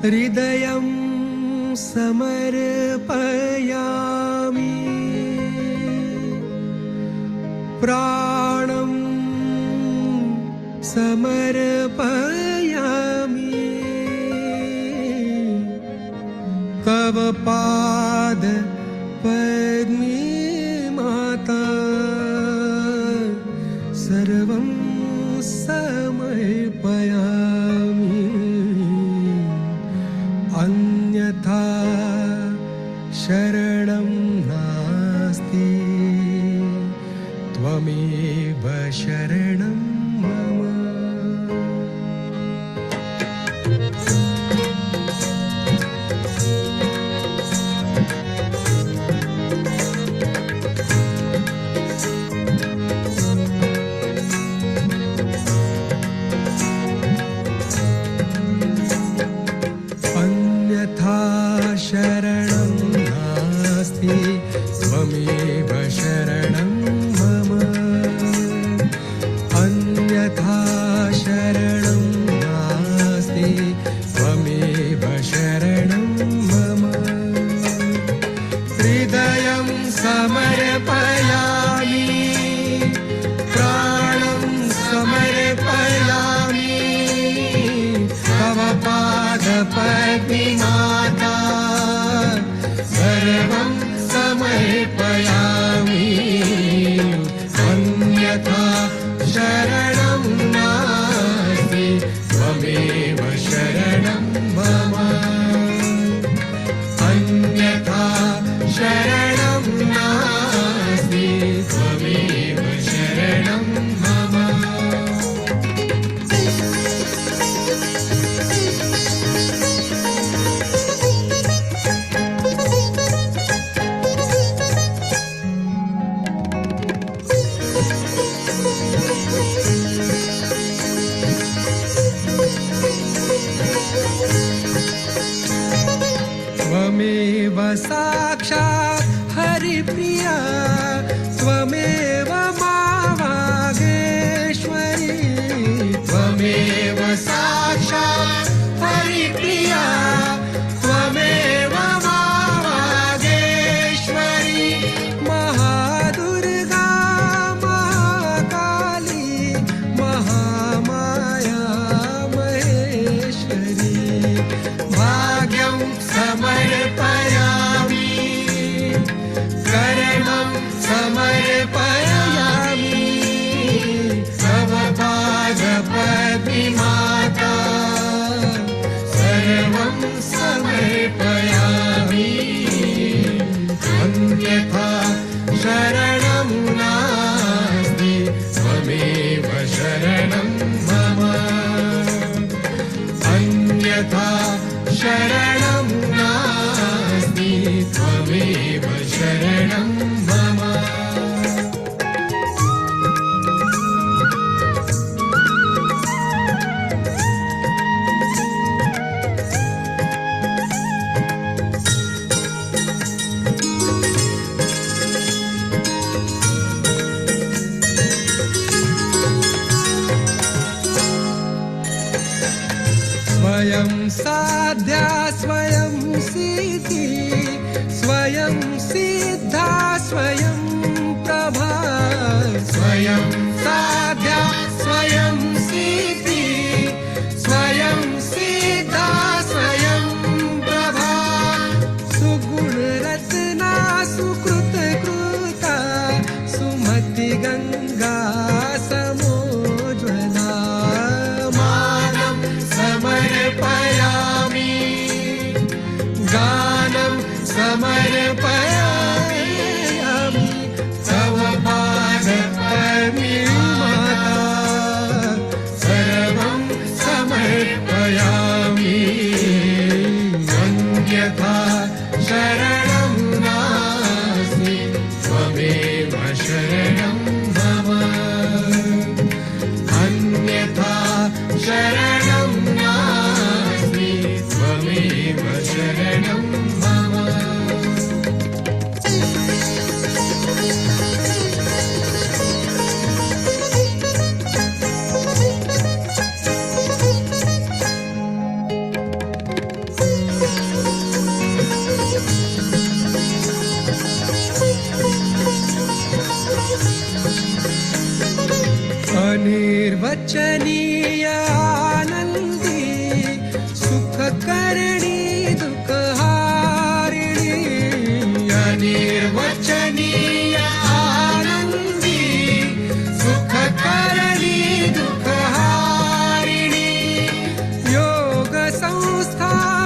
हृदयं समर्पयामि प्राणं समर्पयामि तव पाद पद्मे माता सर्वं समर्पयामि अन्यथा शरणं नास्ति त्वमेव शरणं मम। अन्यथा शरणं नास्ति त्वमेव शरणं मम। अन्यथा शरणं नास्ति त्वमेव शरणं मम। हृदयं समर्पयामि प्राणं समर्पयामि तव पादपद्मे माता सर्वं समर्पयामि अन्यथा शरणं नास्ति त्वमेव शरणं मम। अन्यथा शरणं नास्ति त्वमेव शरणं मम। त्वमेव साक्षात् हरिप्रिया त्वमेव मावागेश्वरी त्वमेव साक्षात् हरिप्रिया त्वमेव मावागेश्वरी महादुर्गा महाकाली महामाया महेश्वरी भाग्यं समर्पयामि कर्मं समर्पयामि तव पादपद्मे माता सर्वं समर्पयामि अन्यथा शरणं नास्ति त्वमेव शरणं मम। अन्यथा शरणं नास्ति त्वमेव शरणं मम। स्वयं साध्या स्वयं सिद्धि स्वयं सिद्धा अनिर्वचनीय आनंदी सुख करणी दुख हारिणी अनिर्वचनीय आनंदी सुख करणी दुख हारिणी योग संस्थापनार्थाय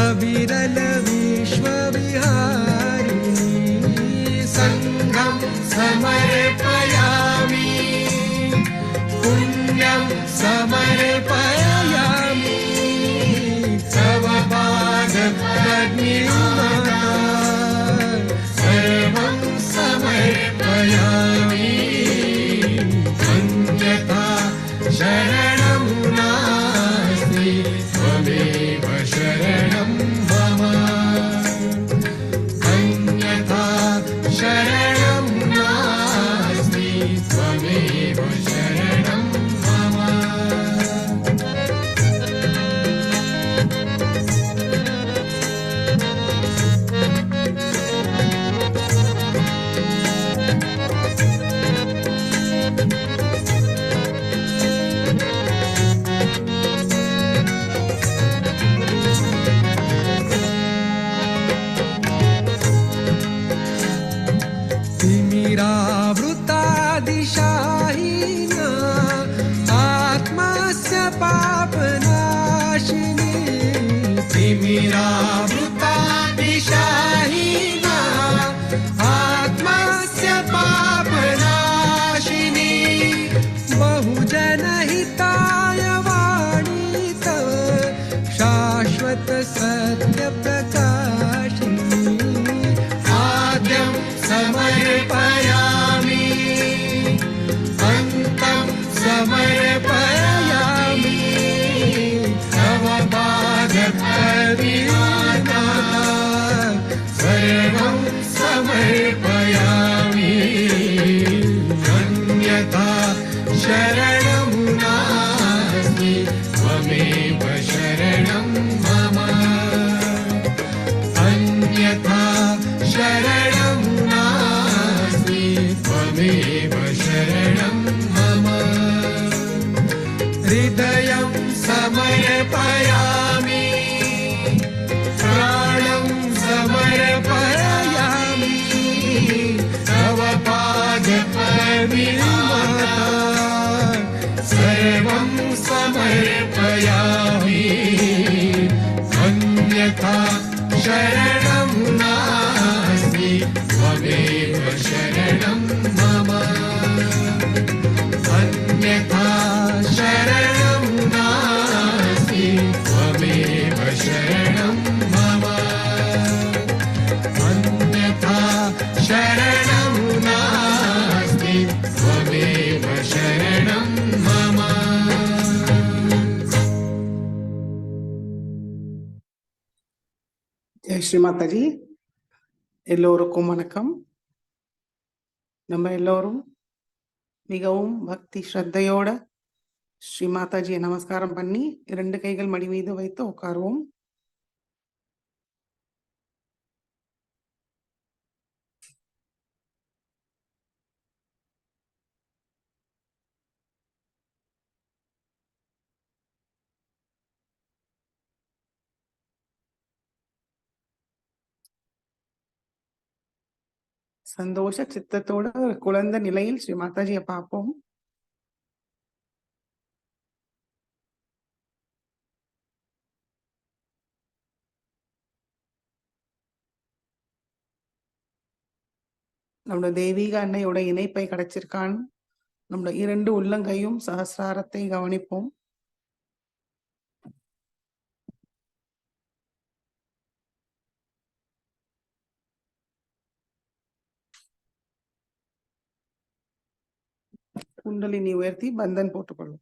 अविरल विश्वविहारिणी संघं समर्पयामि पुण्यं समर्पयामि तव पादपद्ममाता सर्वं समर्पयामि अन्यथा शरणं नास्ति त्वमेव शरणं मम अन्यथा शरणं नास्ति त्वमेव शरणं मम तिमिरावृता दिशाहीना आत्मस्य पापनाशिनी तिमिरावृता दिशाहीना आत्मस्य पापनाशिनी बहुजनहिताय वाणी तव शाश्वत सत्य प्रकाशिनी आद्यं समर्पयामि अन्तं समर्पयामि तव पादपद्ममाता सर्वं समर्पयामि अन्यथा शरणं नास्ति त्वमेव शरणं मम अन्यथा शरणं नास्ति त्वमेव शरणं मम हृदयं समर्पयामि प्राणं समर्पयामि तव पादपद्ममाता सर्वं समर्पयामि अन्यथा शरणं नास्ति त्वमेव शरणं मम अन्यथा शरणं नास्ति त्वमेव शरणं मम अन्यथा शरणं नास्ति त्वमेव शरणं मम ஜெய் ஸ்ரீ மாதாஜி. எல்லோருக்கும் வணக்கம். நம்ம எல்லோரும் மிகவும் பக்தி ஸ்ரத்தையோட ஸ்ரீ மாதாஜியை நமஸ்காரம் பண்ணி 2 கைகள் மடி மீது வைத்து உட்காருவோம். சந்தோஷ சித்தத்தோட குழந்தை நிலையில் ஸ்ரீ மாதாஜியை பார்ப்போம். நம்மளோட தெய்வீக அன்னையோட இணைப்பை கிடைச்சிருக்கான்னு நம்மளோட 2 உள்ளங்கையும் சஹஸ்ராரத்தை கவனிப்போம். குண்டலினி உயர்த்தி பந்தன் போட்டுக்கொள்ளும்.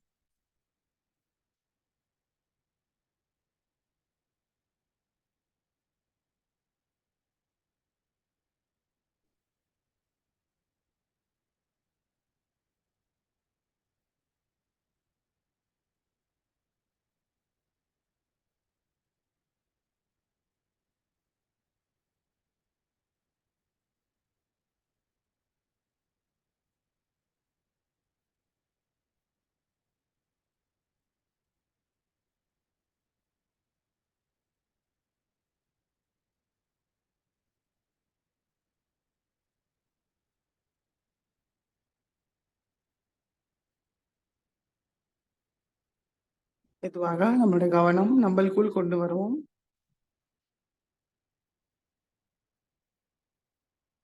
மெதுவாக நம்மளுடைய கவனம் நம்மளுக்குள் கொண்டு வருவோம்.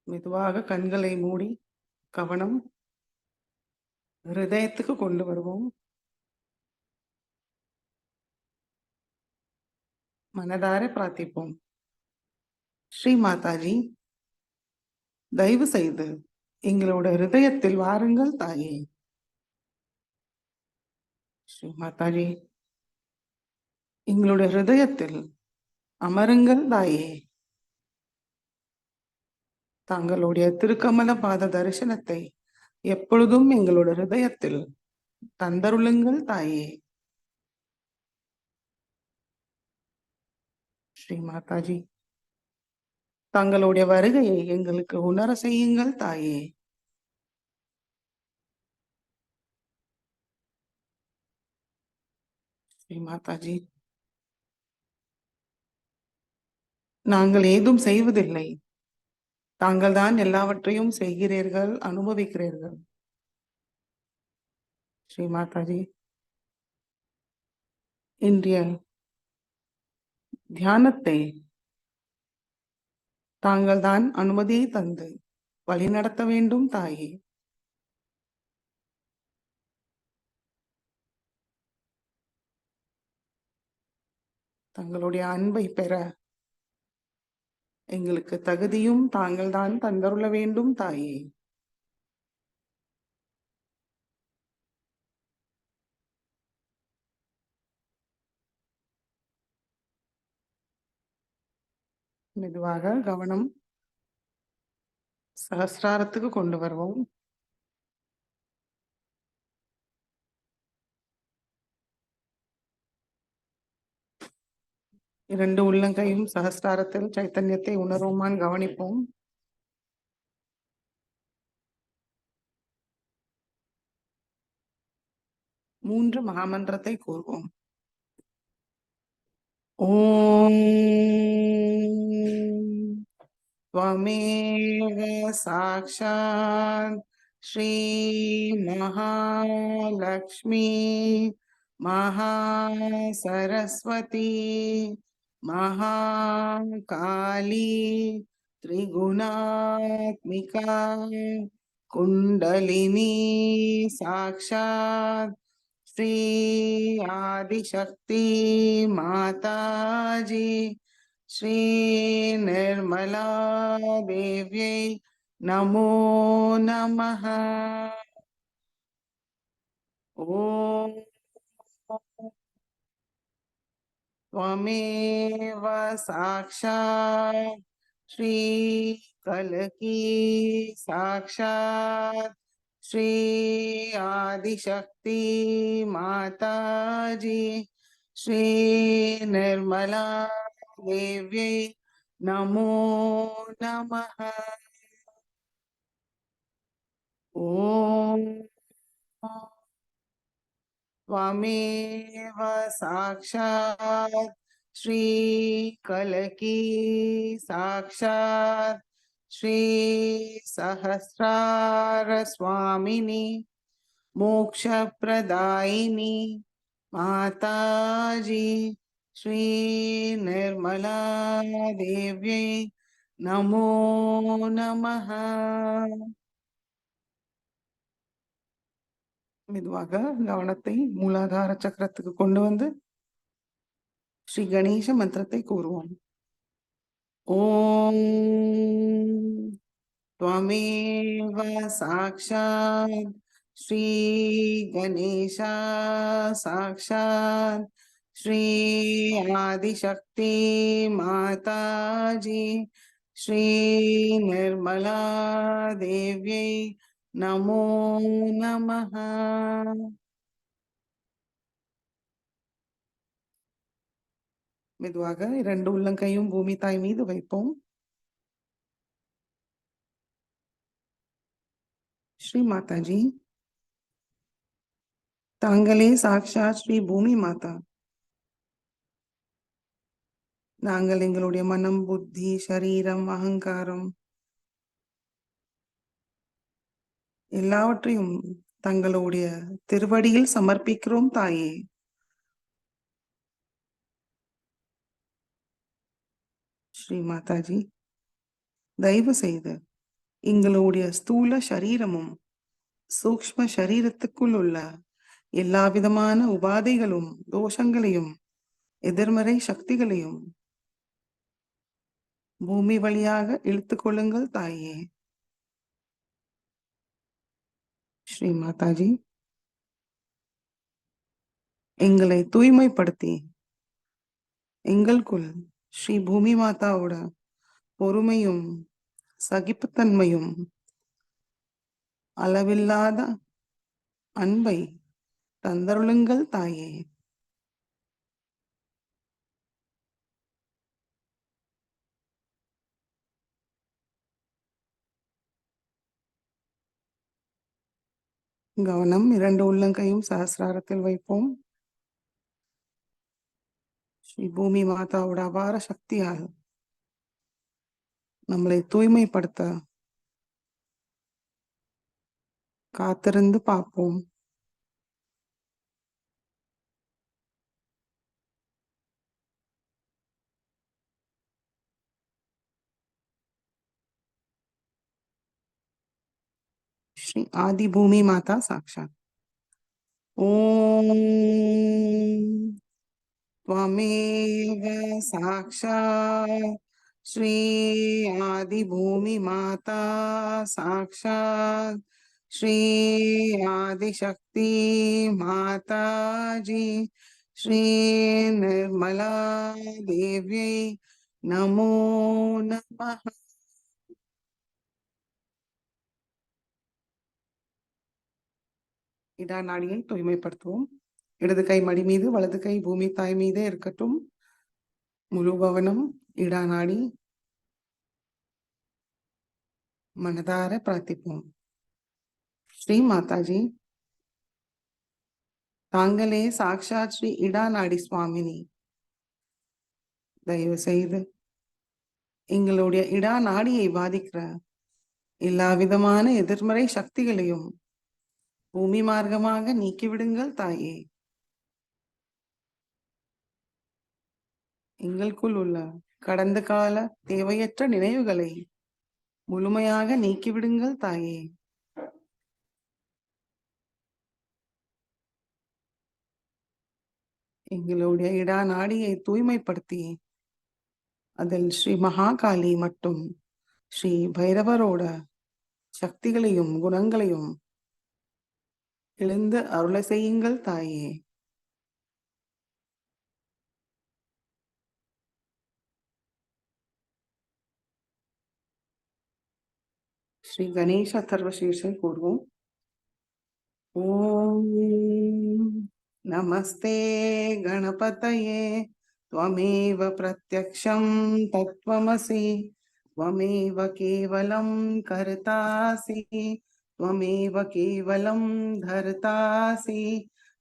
மெதுவாக கண்களை மூடி கவனம் ஹிருதயத்துக்கு கொண்டு வருவோம். மனதார பிரார்த்திப்போம். ஸ்ரீ மாதாஜி, தயவு செய்து எங்களோட ஹிருதயத்தில் வாருங்கள் தாயே. ஸ்ரீ மாதாஜி, எங்களுடைய ஹிருதயத்தில் அமருங்கள் தாயே. தங்களுடைய திருக்கமல பாத தரிசனத்தை எப்பொழுதும் எங்களோட ஹிருதயத்தில் தந்தருளுங்கள் தாயே. ஸ்ரீ மாதாஜி, தங்களுடைய வருகையை எங்களுக்கு உணர செய்யுங்கள் தாயே. ஸ்ரீ மாதாஜி, நாங்கள் ஏதும் செய்வதில்லை, தாங்கள் தான் எல்லாவற்றையும் செய்கிறீர்கள், அனுபவிக்கிறீர்கள். ஸ்ரீ மாதாஜி, இன்றைய தியானத்தை தாங்கள் தான் அனுமதியை தந்து வழிநடத்த வேண்டும் தாயே. தங்களுடைய அன்பை பெற எங்களுக்கு தகுதியும் தாங்கள் தான் தந்தருள வேண்டும் தாயே. மெதுவாக கவனம் சகஸ்ராரத்துக்கு கொண்டு வருவோம். இரண்டு உள்ளங்கையும் சகஸ்ராரத்தில் சைத்தன்யத்தை உணர்வோமான் கவனிப்போம். மூன்று மகாமந்திரத்தை கூறுவோம். ஓம் त्वमेव साक्षात् श्री महालक्ष्मी महासरस्वती महाकाली त्रिगुणात्मिका कुंडलिनी साक्षात् श्री आदिशक्ति माताजी श्री निर्मला देव्यै नमो नमः। ओम त्वमेव साक्षात् श्री कलकी साक्षात् श्री आदिशक्ति माताजी श्री निर्मला देव्यै नमो नमः। ओम त्वमेव साक्षात् श्री कलकी साक्षात् श्री सहस्रार स्वामिनी मोक्षप्रदायिनी माताजी श्री निर्मला देव्यै नमो नमः। மெதுவாக கவனத்தை மூலாதார சக்கரத்துக்கு கொண்டு வந்து ஸ்ரீ கணேச மந்திரத்தை கூறுவோம். ஓம் त्वमेव साक्षात् श्री गणेशा साक्षात् श्री आदिशक्ति माताजी श्री निर्मला देव्यै नमो नमः। மெதுவாக இரண்டு உள்ளங்கையும் பூமி தாய் மீது வைப்போம். ஸ்ரீ மாதாஜி, தாங்களே சாக்ஷாத் ஸ்ரீ பூமி மாதா. நாங்கள் எங்களுடைய மனம், புத்தி, சரீரம், அகங்காரம் எல்லாவற்றையும் தங்களுடைய திருவடியில் சமர்ப்பிக்கிறோம் தாயே. ஸ்ரீ மாதாஜி, தயவு செய்து எங்களுடைய ஸ்தூல சரீரமும் சூக்ஷ்ம சரீரத்துக்குள் உள்ள எல்லா விதமான உபாதைகளும் தோஷங்களையும் எதிர்மறை சக்திகளையும் பூமி வழியாக இழுத்துக் கொள்ளுங்கள் தாயே. ஸ்ரீ மாதாஜி, எங்களை தூய்மைப்படுத்தி எங்களுக்குள் ஸ்ரீ பூமி மாதாவோட பொறுமையும் சகிப்புத்தன்மையும் அளவில்லாத அன்பை தந்தருளுங்கள் தாயே. கவனம், 2 உள்ளங்கையும் சஹஸ்ராரத்தில் வைப்போம். ஸ்ரீ பூமி மாதாவோட அபார சக்தியால் நம்மளை தூய்மைப்படுத்த காத்திருந்து பார்ப்போம். श्री आदि भूमि माता साक्षात। ओम त्वमेव साक्षात् श्री आदि भूमि माता साक्षात् श्री आदि शक्ति माता जी श्री निर्मला देव्यै नमो नमः। இடா நாடியை தூய்மைப்படுத்துவோம். இடது கை மடி மீது, வலது கை பூமி தாய் மீதே இருக்கட்டும். முழு கவனம் இடா நாடி. மனதார பிரார்த்திப்போம். ஸ்ரீ மாதாஜி, தாங்களே சாக்ஷாத் ஸ்ரீ இடா நாடி சுவாமினி. தயவு செய்து எங்களுடைய இடா நாடியை பாதிக்கிற எல்லா விதமான எதிர்மறை சக்திகளையும் பூமி மார்க்கமாக நீக்கிவிடுங்கள் தாயே. எங்களுக்குள் உள்ள கடந்த கால தேவையற்ற நினைவுகளை முழுமையாக நீக்கிவிடுங்கள் தாயே. எங்களுடைய இடா நாடியை தூய்மைப்படுத்தி அதில் ஸ்ரீ மகாகாளி மற்றும் ஸ்ரீ பைரவரோட சக்திகளையும் குணங்களையும் எழுந்து அருளை செய்யுங்கள் தாயே. ஸ்ரீ கணேஷ அதர்வ சீர்ஷை கூறுவோம். ஓம் நமஸ்தே கணபதயே त्वमेव प्रत्यक्षं तत्त्वमसि त्वमेव केवलं कर्तासि त्वमेव केवलं धर्तासि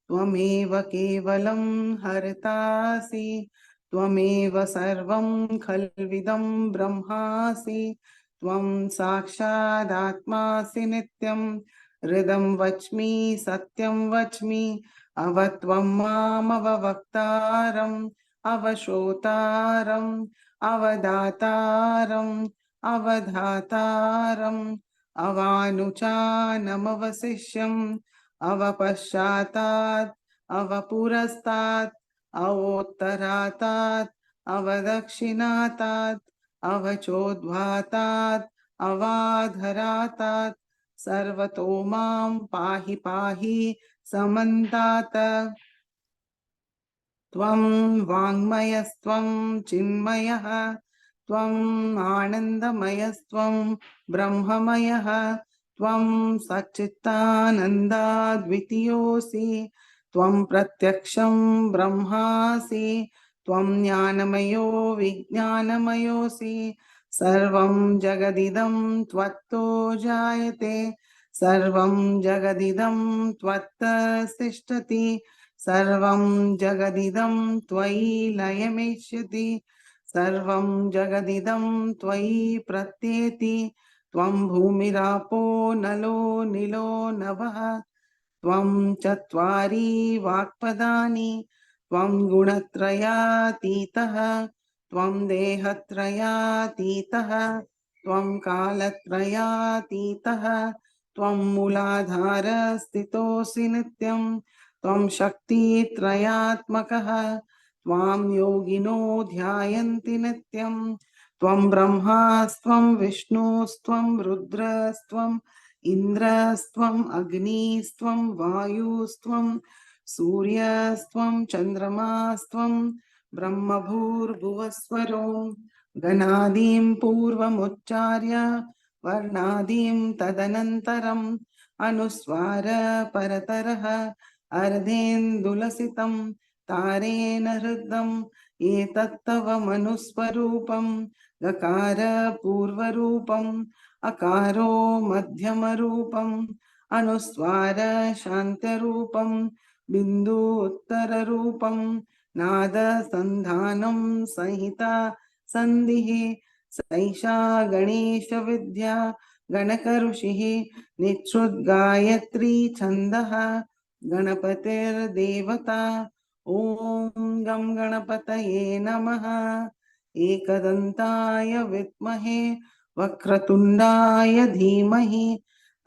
त्वमेव केवलं हर्तासि त्वमेव सर्वं खल्विदं ब्रह्मासि त्वं साक्षादात्मासि नित्यं हृदं वच्मि सत्यं वच्मि अवत्वं मामवक्तारम् अवशोतारम् अवदातारम् अवधातारम् अवानुचानमवशिष्यम् अवपश्चातात् अवपुरस्तात् अवोत्तरातात् अवदक्षिणातात् अवचोद्वातात् अवाधरातात् सर्वतो मां पाहि पाहि समन्तात्। त्वं वाङ्मयस्त्वं चिन्मयः त्वम् आनन्दमयस्त्वं ब्रह्ममयः त्वं सच्चित्तानन्दाद्वितीयोऽसि त्वं प्रत्यक्षं ब्रह्मासि त्वं ज्ञानमयो विज्ञानमयोऽसि सर्वं जगदिदं त्वत्तो जायते सर्वं जगदिदं त्वत्ततिष्ठति सर्वं जगदिदं त्वयि लयमेष्यति सर्वं जगदिदं त्वयि प्रत्येति त्वं भूमिरापो नलो निलो नभः त्वं चत्वारि वाक्पदानि त्वं गुणत्रयातीतः त्वं देहत्रयातीतः त्वं कालत्रयातीतः त्वं मूलाधारस्थितोऽसि नित्यं त्वं शक्तित्रयात्मकः त्वां योगिनो ध्यायन्ति नित्यं त्वं ब्रह्मास्त्वं विष्णुस्त्वं रुद्रस्त्वं इन्द्रस्त्वम् अग्निस्त्वं वायुस्त्वं सूर्यस्त्वं चन्द्रमास्त्वं ब्रह्मभूर्भुवस्वरो गणादीं पूर्वमुच्चार्य वर्णादीं तदनन्तरम् अनुस्वार परतरः अर्धेन्दुलसितं तारेण हृदम् एतत्तव मनुस्वरूपं गकार पूर्वरूपम् अकारो मध्यमरूपम् अनुस्वार शान्तरूपम् बिन्दु उत्तररूपम् नाद संधानं संहिता संधिः सैषा गणेश विद्या गणक ऋषिः निच्छ्रुद्गायत्री छन्दः गणपतिर्देवता ॐ गं गणपतये नमः एकदन्ताय विद्महे वक्रतुण्डाय धीमहि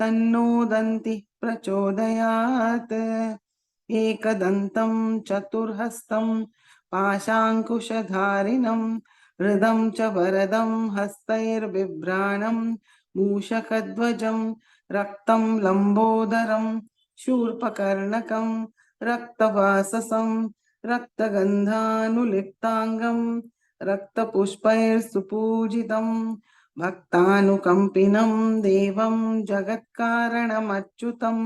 तन्नो दन्तिः प्रचोदयात् एकदन्तं चतुर्हस्तं पाशाङ्कुशधारिणं हृदं च वरदं हस्तैर्बिभ्राणं मूषकध्वजं रक्तं लम्बोदरं शूर्पकर्णकं रक्तवाससं रक्तगन्धानुलिप्ताङ्गं रक्तपुष्पैर्सुपूजितं भक्तानुकम्पिनं देवं जगत्कारणमच्युतम्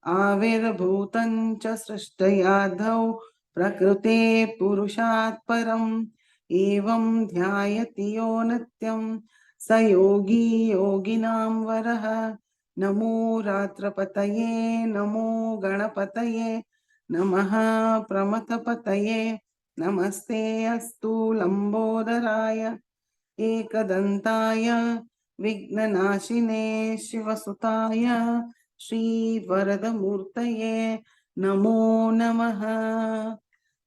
आविर्भूतं च सृष्टयाधौ प्रकृते पुरुषात् परम् एवं ध्यायति यो नित्यं स योगी योगिनां वरः नमो रात्रपतये नमो गणपतये नमः प्रमथपतये नमस्ते अस्तु लम्बोदराय एकदन्ताय विघ्ननाशिने शिवसुताय श्रीवरदमूर्तये नमो नमः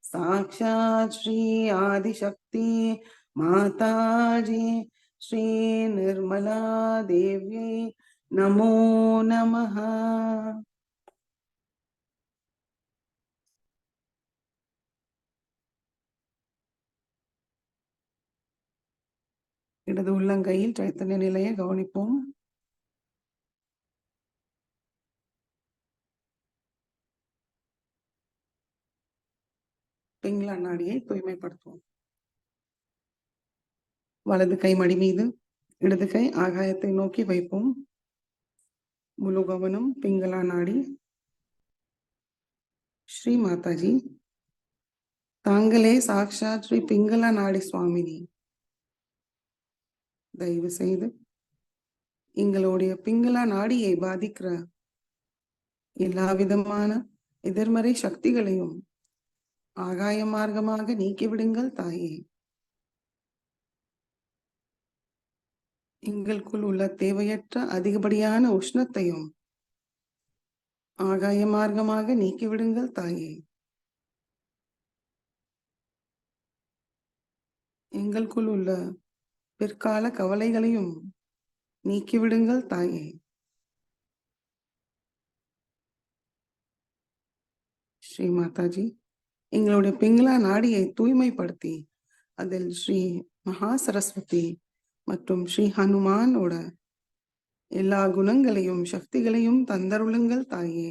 साक्षात् श्री आदिशक्ति माताजी श्री निर्मला देवी नमो नमः இடது உள்ளங்கையில் சைத்தன்ய நிலையை கவனிப்போம் பிங்களா நாடியை தூய்மைப்படுத்துவோம் வலது கை மடி மீது இடது கை ஆகாயத்தை நோக்கி வைப்போம் முழு கவனம் பிங்களா நாடி ஸ்ரீ மாதாஜி தாங்களே சாக்ஷாத் ஸ்ரீ பிங்களா நாடி சுவாமினி தயவு செய்து எங்களுடைய பிங்களா நாடியை பாதிக்கிற எல்லா விதமான எதிர்மறை சக்திகளையும் ஆகாய மார்க்கமாக நீக்கிவிடுங்கள் தாயே எங்களுக்குள் உள்ள தேவையற்ற அதிகப்படியான உஷ்ணத்தையும் ஆகாய மார்க்கமாக நீக்கிவிடுங்கள் தாயே எங்களுக்குள் உள்ள பிற்கால கவலைகளையும் நீக்கிவிடுங்கள் தாயே ஸ்ரீ மாதாஜி எங்களுடைய பிங்களா நாடியை தூய்மைப்படுத்தி அதில் ஸ்ரீ மகா சரஸ்வதி மற்றும் ஸ்ரீ ஹனுமானோட எல்லா குணங்களையும் சக்திகளையும் தந்தருளுங்கள் தாயே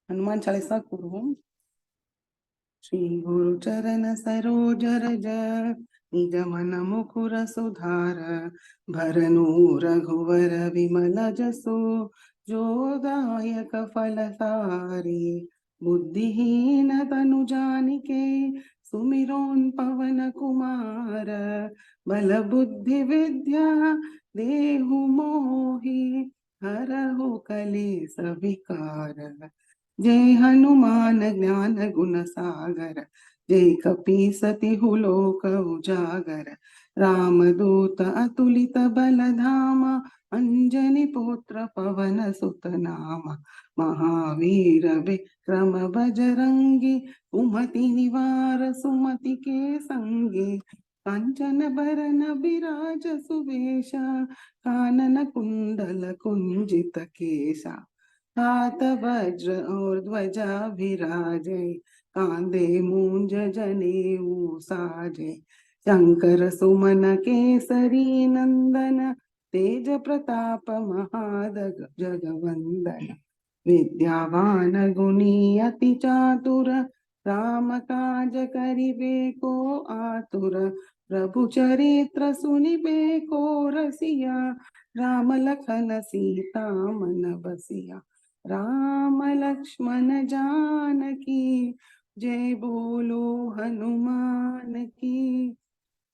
हनुमान चालीसा கூறுவோம் श्री गुरु चरण सरोज रज निज मन मुकुर सुधार भरनु रघुवर विमल जसो जो दायक फलसारी बुद्धिहीन तनु जानिके सुमिरोन पवन कुमार बल बुद्धि विद्या देहु मोहि हरहु कलेस विकार जय हनुमान ज्ञान गुण सागर, जय कपीसतिहु लोक उजागर, रामदूत अतुलित बल धामा, अंजनी पुत्र पवन सुत नामा, महावीर विक्रम बजरंगी, कुमति निवार सुमति के संगी, कांचन बरन बिराज सुबेशा, कानन कुंडल कुंजित केशा, हाथ वज्र और ध्वजा विराजे, कांधे मूंज जनेऊ साजे, शंकर सुमन केसरी नंदन, तेज प्रताप महादग जगवंदन, विद्यावान गुणी अति चातुर, राम काज करिबे को आतुर, प्रभु चरित्र सुनिबे को रसिया, राम लखन सीता मन बसिया, राम लक्ष्मण जानकी, जय बोलो हनुमान की।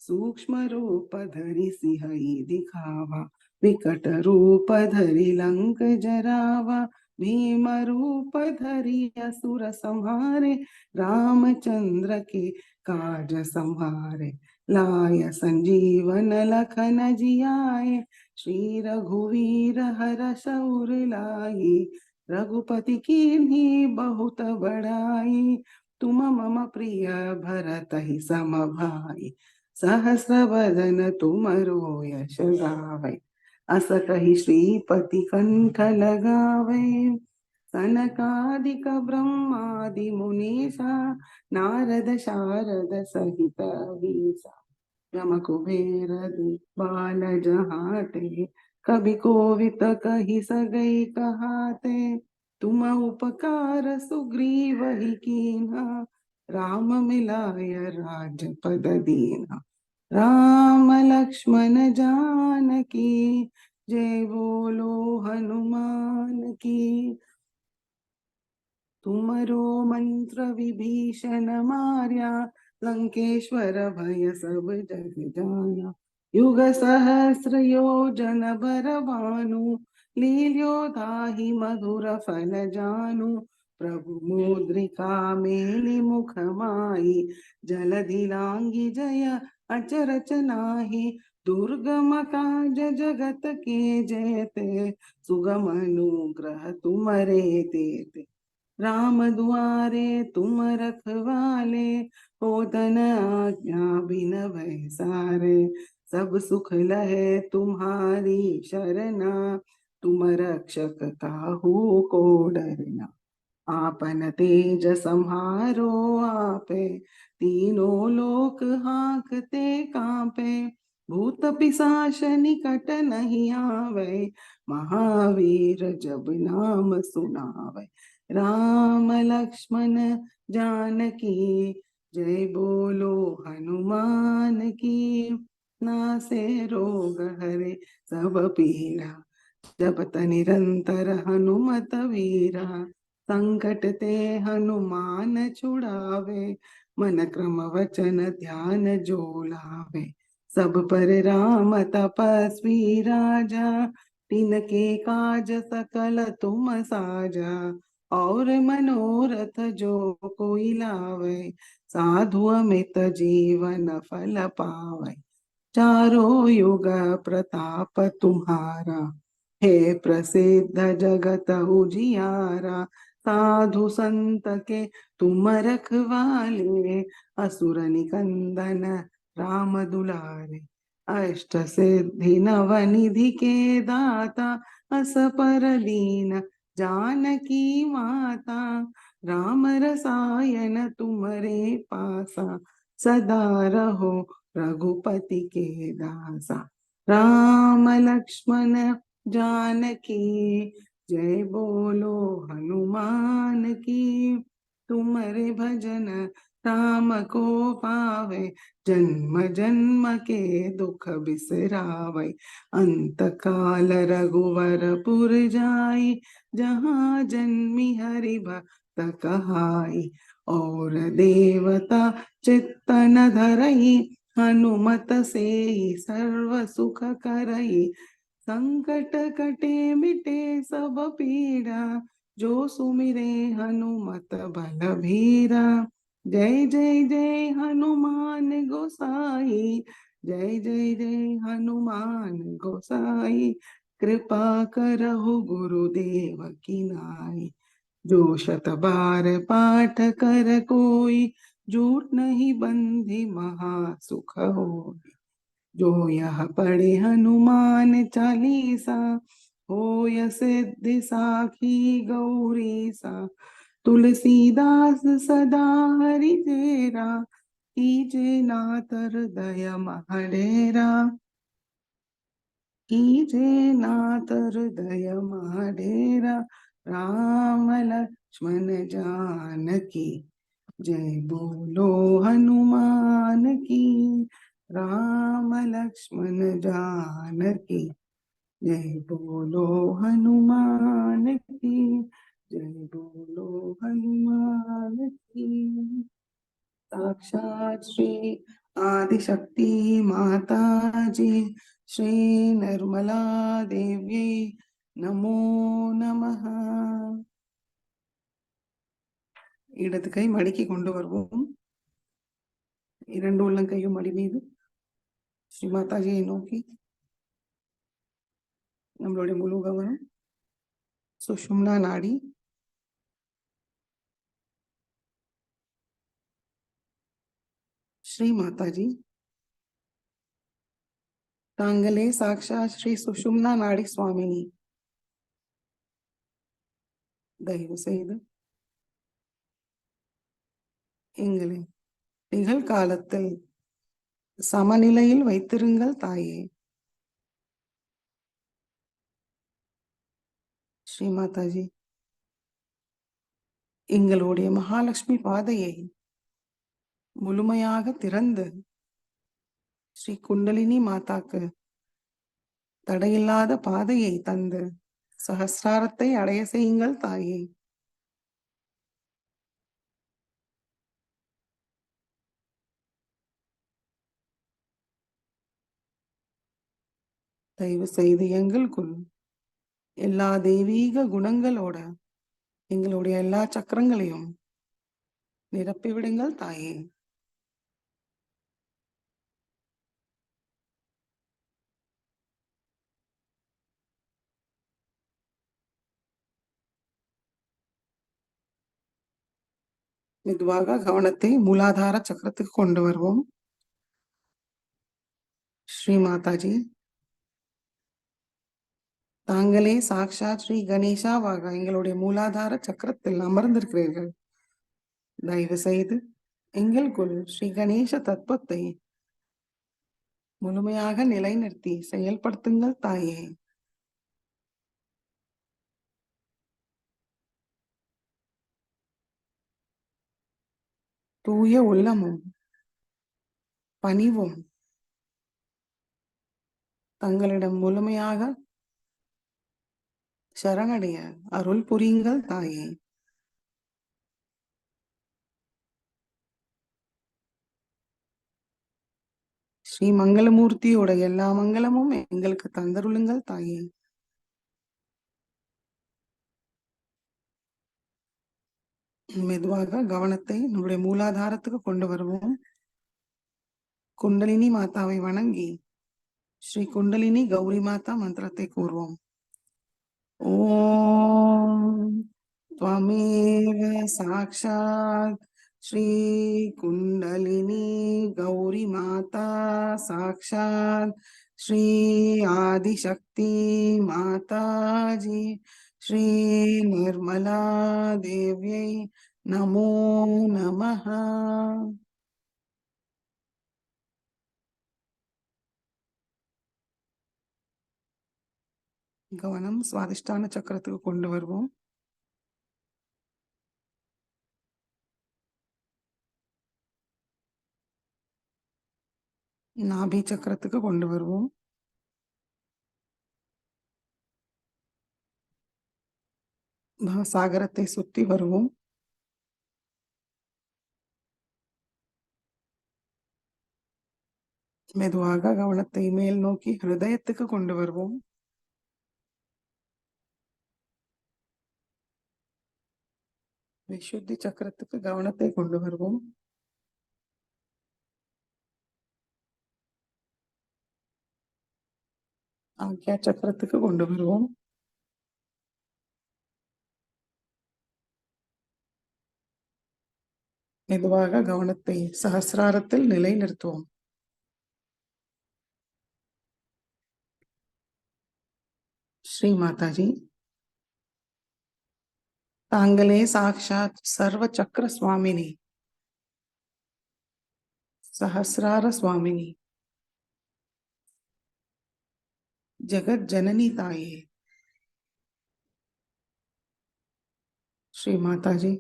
सूक्ष्म रूप धरि सिंहई दिखावा, विकट रूप धरि लंक जरावा, भीम रूप धरि असुर संहारे, रामचंद्र के काज संहारे, लाय संजीवन लखन जियाए, श्री रघुवीर हर्ष उर लाए, रघुपति कीन्ही बहुत बड़ाई, तुम मम प्रिय भरत ही सम भाई, सहस्र वदन तुमरो यश गावै, अस कहि श्रीपति कंठ लगावै, सनकादिक ब्रह्मादि मुनीसा, नारद शारद सहित अहिसा, यम कुबेर दिक्पाल जहाते, कवि कोविद कहि सगई कहाते, तुम उपकार सुग्रीव ही कीन्हा, राम मिलाय राजपद दीन्हा, राम लक्ष्मण जानकी, जय बोलो हनुमान की। तुमरो मंत्र विभीषण मार्या, लंकेश्वर भय सब जग जाना, युग सहस्र योजन बर भानु, लील्यो ताहि मधुर फल जानु, प्रभु मुद्रिका मेलि मुख माहि, जलधि लांघि जय अचरज नाही, दुर्गम काज जगत के जेते, सुगम अनुग्रह तुमरे तेते, राम दुआरे तुम रखवाले, होतन आज्ञा बिन सारे, सब सुख लहे तुम्हारी शरणा, तुम रक्षक काहू को डरना, आपन तेज संहारो आपे, तीनों लोक हांकते कांपे, भूत पिशाच निकट नहीं आवे, महावीर जब नाम सुनावे, राम लक्ष्मण जानकी, जय बोलो हनुमान की। नासे रोग हरे सब पीड़ा, जपत निरंतर हनुमत वीरा, संकट ते हनुमान छुड़ावे, मन क्रम वचन ध्यान जो लावे, सब पर राम तपस्वी राजा, तिनके काज सकल तुम साजा, और मनोरथ जो कोई लावे, साधु अमित जीवन फल पावे, चारों युग प्रताप तुम्हारा, हे प्रसिद्ध जगत उजियारा, साधु संत के तुम रखवाले, असुर निकंदन राम दुलारे, अष्ट सिद्धि नव निधि के दाता, अस पर दीन जानकी माता, राम रसायन तुमरे पासा, सदा रहो रघुपति के दासा, राम लक्ष्मण जानकी, जय बोलो हनुमान की। तुम्हारे भजन राम को पावे, जन्म जन्म के दुख बिसरावे, अंत काल रघुवर पुर जाई, जहाँ जन्मी हरि भक्त कहाई, और देवता चित्तन धरई, हनुमत से सर्व सुख करई, संकट कटे मिटे सब पीड़ा, जो सुमिरे हनुमत बल भीरा। जय जय जय हनुमान गोसाई, जय जय जय हनुमान गोसाई। कृपा करहु गुरुदेव की नाई। जो शत बार पाठ कर कोई, झूठ नहीं बंधी महा सुख होई। जो यह पढ़े हनुमान चालीसा, होय सिद्धि साखी गौरी सा। तुलसीदास सदा हरि तेरा, कीजे नाथ हृदय महडेरा। कीजे नाथ हृदय महडेरा। राम लक्ष्मण जानकी, जय बोलो हनुमान की। राम लक्ष्मण जानकी, जय बोलो हनुमान की। जय बोलो हनुमान की। साक्षात श्री आदिशक्ति माता जी, श्री निर्मला देवी नमो नमः. இடது கை மடிக்கு கொண்டு வருவோம். இரண்டு உள்ளங்கையும் மடி மீது ஸ்ரீ மாதாஜியை நோக்கி நம்மளுடைய முழு கவனம் சுஷும்னா நாடி, ஸ்ரீ மாதாஜி தாங்களே சாக்ஷாத் ஸ்ரீ சுஷும்னா நாடி சுவாமினி. தயவு செய்து எங்களை நிகழ்காலத்தில் சமநிலையில் வைத்திருங்கள் தாயே. ஸ்ரீ மாதாஜி எங்களுடைய மகாலட்சுமி பாதையை முழுமையாக திறந்து ஸ்ரீ குண்டலினி மாதாக்கு தடையில்லாத பாதையை தந்து சகஸ்ராரத்தை அடைய செய்யுங்கள் தாயே. தயவு செய்து எங்களுக்குள் எல்லா தெய்வீக குணங்களோட எங்களுடைய எல்லா சக்கரங்களையும் நிரப்பி விடுங்கள் தாயே. மெதுவாக கவனத்தை மூலாதார சக்கரத்துக்கு கொண்டு வருவோம். ஸ்ரீ மாதாஜி தாங்களே சாக்ஷாத் ஸ்ரீ கணேசாவாக எங்களுடைய மூலாதார சக்கரத்தில் அமர்ந்திருக்கிறீர்கள். தயவு செய்து எங்களுக்குள் ஸ்ரீ கணேச தத்துவத்தை முழுமையாக நிலைநிறுத்தி செயல்படுத்துங்கள் தாயே. தூய உள்ளமும் பணிவும் தங்களிடம் முழுமையாக சரணடைய அருள் புரியுங்கள் தாயே. ஸ்ரீ மங்களமூர்த்தியோட எல்லா மங்களமும் எங்களுக்கு தந்தருளுங்கள் தாயே. மெதுவாக கவனத்தை நம்முடைய மூலாதாரத்துக்கு கொண்டு வருவோம். குண்டலினி மாதாவை வணங்கி ஸ்ரீ குண்டலினி கௌரி மாதா மந்திரத்தை கூறுவோம். ஓம் त्वमेव साक्षात् श्री कुंडलिनी गौरी माता, साक्षात् श्री आदिशक्ति माता जी, श्री निर्मला देव्यै नमो नमः. கவனம் சுவாதிஷ்டான சக்கரத்துக்கு கொண்டு வருவோம். நாபி சக்கரத்துக்கு கொண்டு வருவோம். சாகரத்தை சுத்தி வருவோம். மெதுவாக கவனத்தை மேல் நோக்கி ஹிருதயத்துக்கு கொண்டு வருவோம். விசுத்தி சக்கரத்துக்கு கவனத்தை கொண்டு வருவோம். ஆக்யா சக்கரத்துக்கு கொண்டு வருவோம். மெதுவாக கவனத்தை சஹஸ்ராரத்தில் நிலைநிறுத்துவோம். ஸ்ரீ மாதாஜி, தாங்களே சாக்ஷாத் சர்வ சக்கர சுவாமினி, சஹஸ்ரார சுவாமினி, ஜெகத் ஜனனி தாயே. ஸ்ரீ மாதாஜி,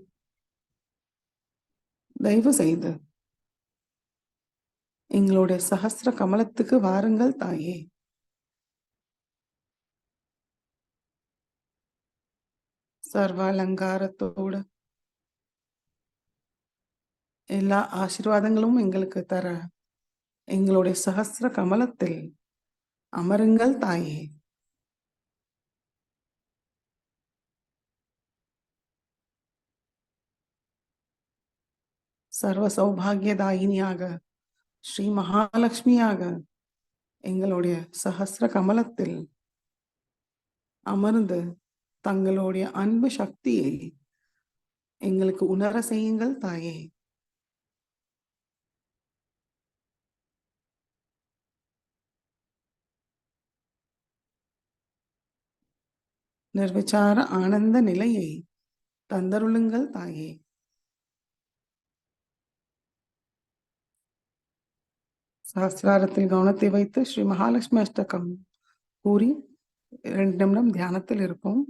தயவு செய்து எங்களுடைய சஹஸ்ர கமலத்துக்கு வாருங்கள் தாயே. சர்வ அலங்காரத்தோடு எல்லா ஆசீர்வாதங்களும் எங்களுக்கு தர எங்களுடைய சஹஸ்ர கமலத்தில் அமருங்கள் தாயே. சர்வ சௌபாகியதாயினியாக ஸ்ரீ மகாலட்சுமியாக எங்களுடைய சஹஸ்ர கமலத்தில் அமர்ந்து தங்களுடைய அன்பு சக்தியை எங்களுக்கு உணர செய்யுங்கள் தாயே. நிர்விச்சார ஆனந்த நிலையை தந்தருளுங்கள் தாயே. சஹஸ்ராரத்தில் கவனத்தை வைத்து ஸ்ரீ மகாலட்சுமி அஷ்டகம் கூறி 2 நிமிடம் தியானத்தில் இருப்போம்.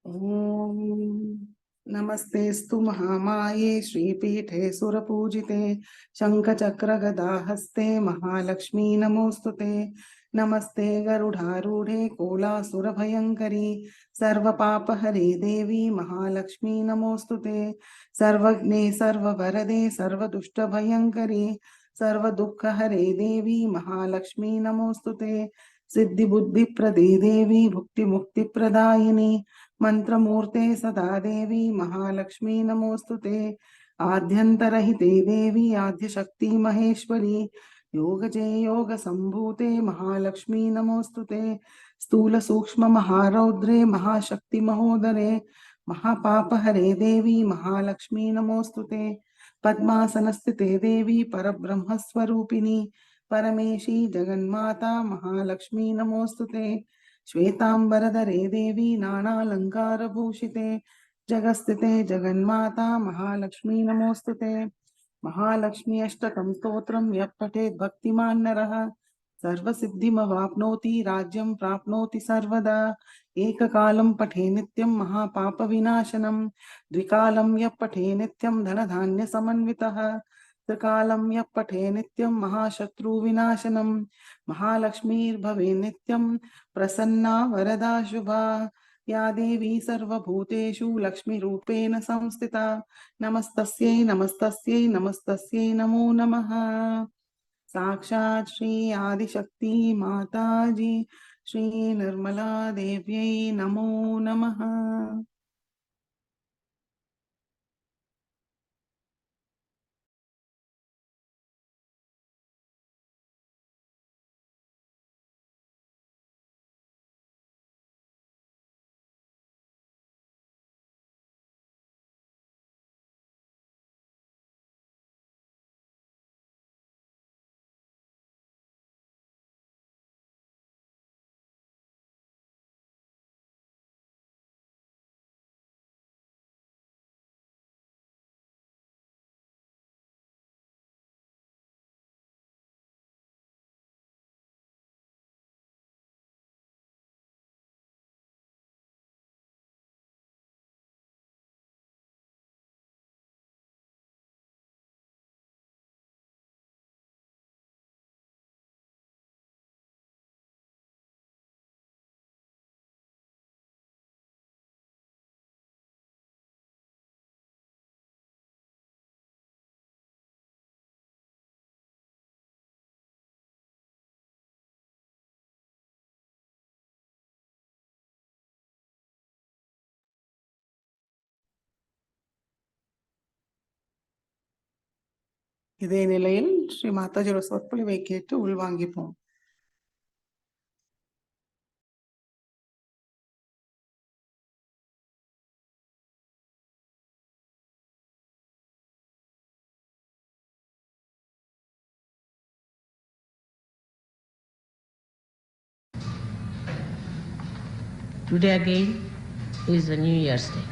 ஓம் नमस्तेस्तु महामाये श्रीपीठे सुरपूजिते शङ्खचक्रगदाहस्ते महालक्ष्मी नमोऽस्तुते। नमस्ते गरुडारूढे कोलासुरभयङ्करी सर्वपापहरे देवी महालक्ष्मी नमोऽस्तुते। सर्वज्ञे सर्ववरदे सर्वदुष्टभयङ्करी सर्वदुःखहरे देवी महालक्ष्मी नमोऽस्तुते। सिद्धिबुद्धिप्रदे देवी भुक्तिमुक्तिप्रदायिनी मंत्रमूर्ते सदा देवी महालक्ष्मी नमोस्तुते। आद्यंतरहिते देवी आद्यशक्ति महेश्वरी योगजे योग संभूते महालक्ष्मी नमोस्तुते। स्थूल सूक्ष्म महारौद्रे महाशक्ति महोदरे महापापहरे देवी महालक्ष्मी नमोस्तुते। पद्मासनस्थिते देवी परब्रह्म स्वरूपिणी परमेशी जगन्माता महालक्ष्मी नमोस्तुते। श्वेतांबरधरे देवी नानालंकारभूषिते जगस्थिते जगन्माता महालक्ष्मी नमोस्तुते। महालक्ष्मी अष्टकं स्तोत्रं यः पठेत् भक्तिमान् नरः सर्वसिद्धिमवाप्नोति राज्यं प्राप्नोति सर्वदा। एककालं पठे नित्यं महापापविनाशनं द्विकालं यः पठे नित्यं धनधान्यसमन्वितः त्रिकालं यः पठे नित्यं महाशत्रुविनाशनं महालक्ष्मीर्भवे नित्यं प्रसन्ना वरदा शुभा। या देवी सर्वभूतेषु लक्ष्मीरूपेण संस्थिता नमस्तस्यै नमस्तस्यै नमस्तस्यै नमो नमः। साक्षात् श्री आदिशक्ति माताजी श्री निर्मला देव्यै नमो नमः। இதே நிலையில் ஸ்ரீ மாதாஜியோட சொற்பொழிவை கேட்டு உள்வாங்கிப்போம். Today again is the New Year's Day.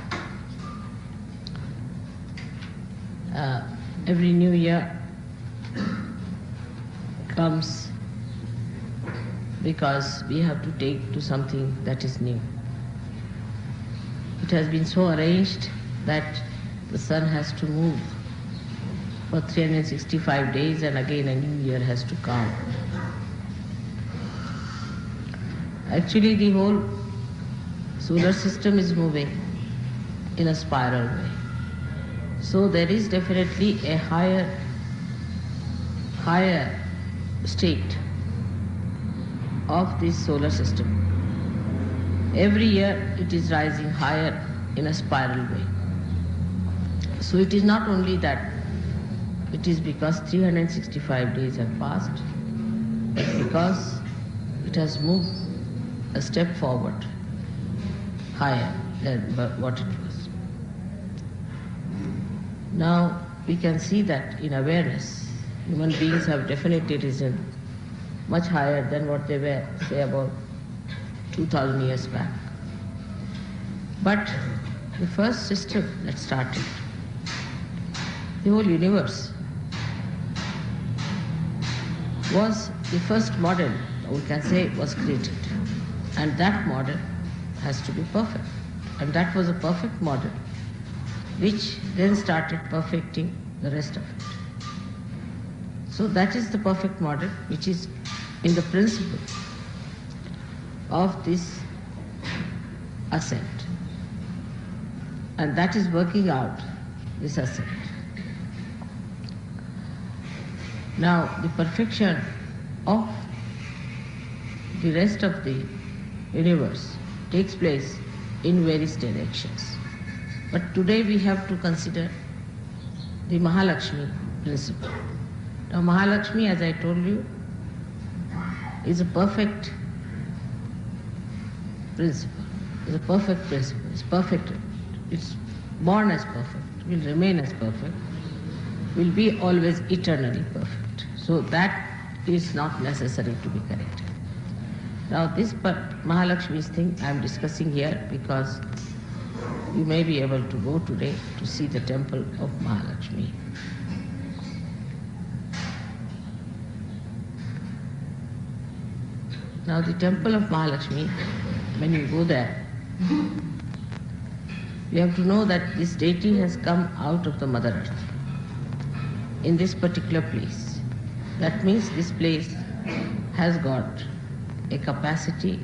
Every New Year comes because we have to take to something that is new. It has been so arranged that the sun has to move for 365 days and again a new year has to come. Actually, the whole solar system is moving in a spiral way. So there is definitely a higher state of this solar system. Every year it is rising higher in a spiral way. So it is not only that it is because 365 days have passed, but because it has moved a step forward higher than what it was. Now we can see that in awareness, human beings have definitely risen much higher than what they were, say, about 2000 years back. But the first system that started, the whole universe, was the first model, we can say, was created. And that model has to be perfect. And that was a perfect model, which then started perfecting the rest of it. So that is the perfect model, which is in the principle of this ascent. And that is working out this ascent. Now the perfection of the rest of the universe takes place in various directions. But today we have to consider the Mahalakshmi principle. Now Mahalakshmi, as I told you, is a perfect principle. It's a perfect principle. It's perfect. It's born as perfect, will remain as perfect, will be always eternally perfect. So that is not necessary to be corrected. Now this Mahalakshmi's thing I am discussing here because you may be able to go today to see the temple of Mahalakshmi. Now the temple of Mahalakshmi, when you go there, you have to know that this deity has come out of the Mother Earth in this particular place. That means this place has got a capacity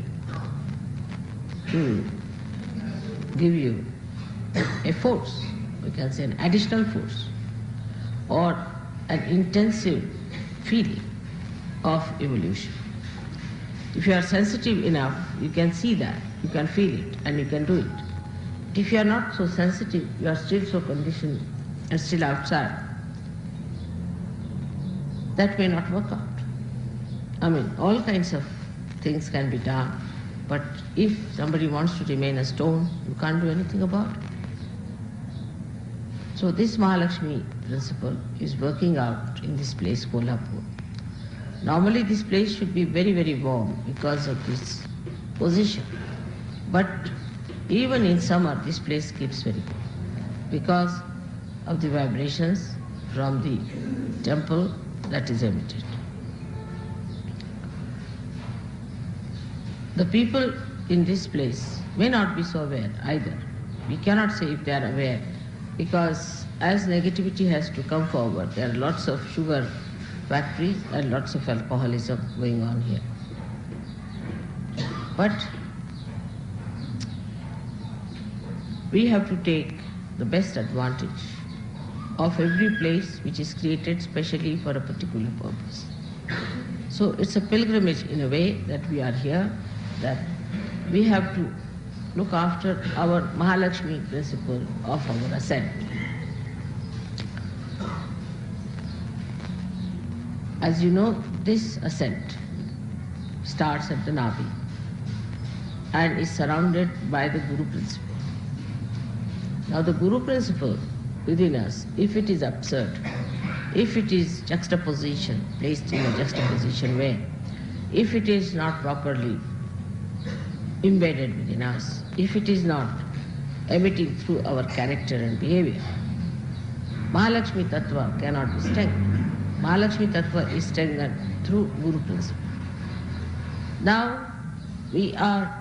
to give you a force, we can say an additional force, or an intensive feeling of evolution. If you are sensitive enough, you can see that, you can feel it, and you can do it. But if you are not so sensitive, you are still so conditioned and still outside, that may not work out. I mean, all kinds of things can be done, but if somebody wants to remain a stone, you can't do anything about it. So this Mahalakshmi principle is working out in this place, Kolhapur. Normally this place should be very, very warm because of this position. But even in summer, this place keeps very cold because of the vibrations from the temple that is emitted. The people in this place may not be so aware either. We cannot say if they are aware because as negativity has to come forward, there are lots of sugar factories and lots of alcoholism going on here. But we have to take the best advantage of every place which is created specially for a particular purpose. So it's a pilgrimage in a way that we are here, that we have to look after our Mahalakshmi principle of our ascent. As you know, this ascent starts at the Navi and is surrounded by the Guru principle. Now the Guru principle within us, if it is absurd, if it is juxtaposition, placed in a juxtaposition way, if it is not properly embedded within us, if it is not emitting through our character and behavior, Mahalakshmi Tattva cannot be strengthened. Mahalakshmi Tattva is strengthened through Guru principle. Now we are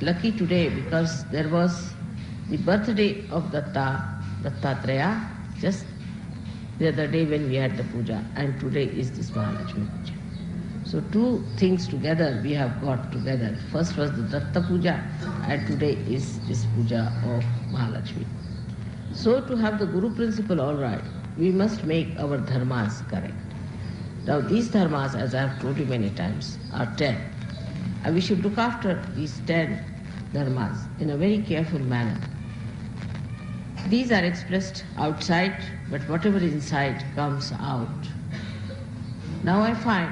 lucky today because there was the birthday of Dattatreya, just the other day when we had the puja, and today is this Mahalakshmi puja. So two things together we have got together. First was the Datta puja and today is this puja of Mahalakshmi. So to have the Guru principle all right, we must make our dharmas correct. Now these dharmas, as I have told you many times, are 10. And we should look after these 10 dharmas in a very careful manner. These are expressed outside, but whatever is inside comes out. Now I find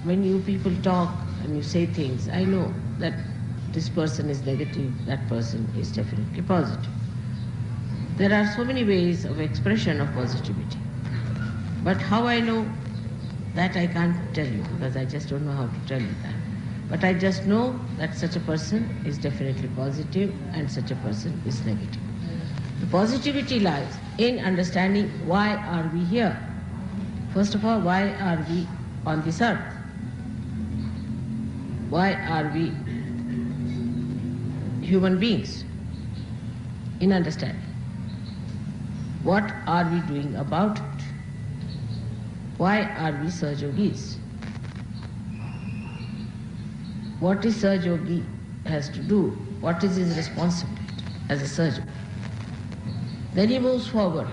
when you people talk and you say things, I know that this person is negative, that person is definitely positive. There are so many ways of expression of positivity. But how I know that I can't tell you because I just don't know how to tell you that. But I just know that such a person is definitely positive and such a person is negative. The positivity lies in understanding why are we here. First of all, why are we on this earth? Why are we human beings? In understanding. What are we doing about it? Why are we Sahajogis? What is Sahajogi has to do? What is his responsibility as a Sahajogi? Then he moves forward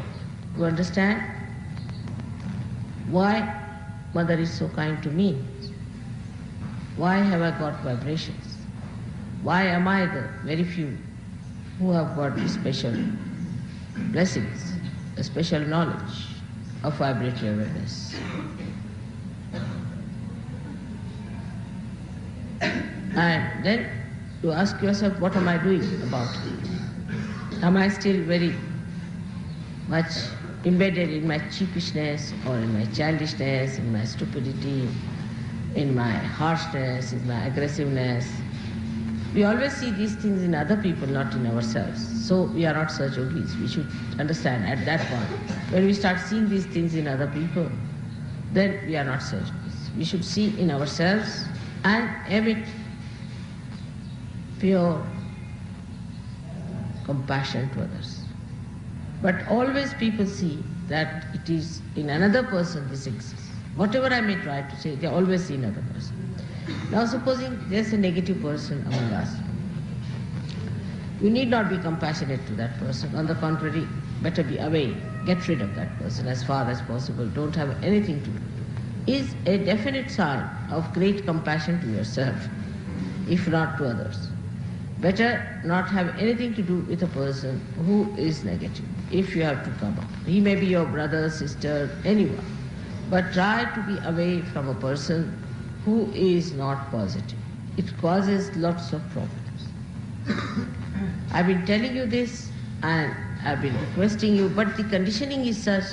to understand why Mother is so kind to me. Why have I got vibrations? Why am I the very few who have got the special blessings, a special knowledge of vibratory awareness? And then to ask yourself, what am I doing about it? Am I still very much embedded in my cheapishness or in my childishness, in my stupidity, in my harshness, in my aggressiveness? We always see these things in other people, not in ourselves. So we are not Sahajogis. We should understand at that point. When we start seeing these things in other people, then we are not Sahajogis. We should see in ourselves and emit pure compassion to others. But always people see that it is in another person this exists. Whatever I may try to say, they always see another person. Now supposing there's a negative person among us. You need not be compassionate to that person. On the contrary, better be away. Get rid of that person as far as possible. Don't have anything to do. Is a definite sign of great compassion to yourself, if not to others. Better not have anything to do with a person who is negative, if you have to come up. He may be your brother, sister, anyone. But try to be away from a person who is not positive. It causes lots of problems. I've been telling you this and I've been requesting you, but the conditioning is such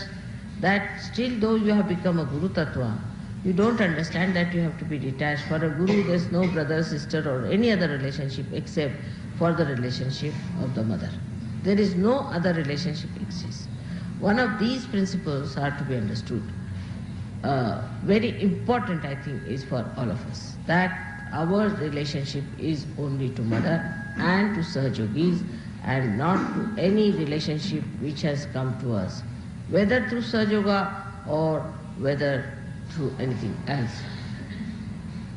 that still though you have become a Guru Tattva, you don't understand that you have to be detached. For a Guru, there's no brother, sister or any other relationship except for the relationship of the mother. There is no other relationship exists. One of these principles are to be understood. Very important, I think, is for all of us, that our relationship is only to mother and to Sahajogis and not to any relationship which has come to us, whether through Sahajoga or whether through anything else.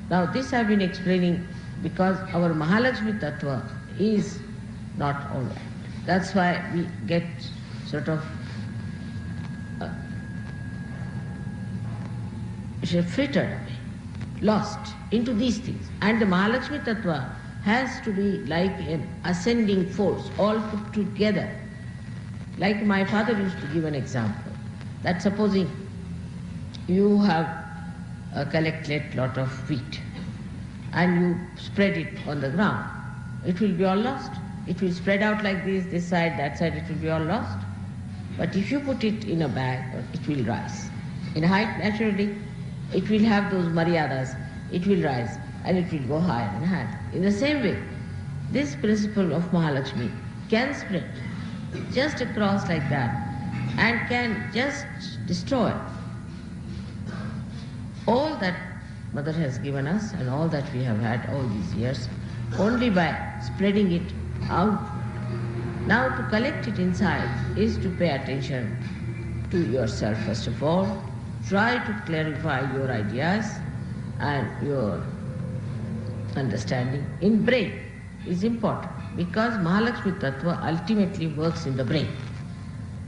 Now this I've been explaining because our Mahalakshmi Tattva is not all right. That's why we get sort of frittered away, lost into these things. And the Mahalakshmi Tattva has to be like an ascending force, all put together. Like my father used to give an example, that supposing you have collected lot of wheat and you spread it on the ground, it will be all lost. It will spread out like this side, that side, it will be all lost. But if you put it in a bag, it will rise. In height, naturally, it will have those maryadas, it will rise and it will go higher and higher. In the same way, this principle of Mahalakshmi can spread just across like that and can just destroy all that Mother has given us and all that we have had all these years only by spreading it out. Now to collect it inside is to pay attention to yourself first of all. Try to clarify your ideas and your understanding in brain is important because Mahalakshmi Tattva ultimately works in the brain.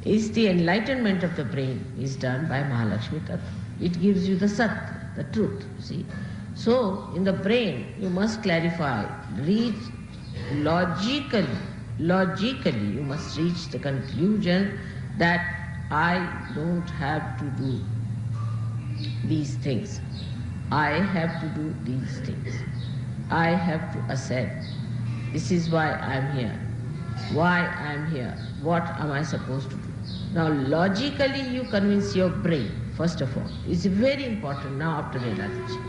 Is the enlightenment of the brain is done by Mahalakshmi Tattva. It gives you the Sat, the truth, see. So in the brain you must clarify, reach logically you must reach the conclusion that I don't have to do these things. I have to do these things. I have to ascend. This is why I am here. Why I am here. What am I supposed to do? Now logically you convince your brain, first of all. It's very important now after realization.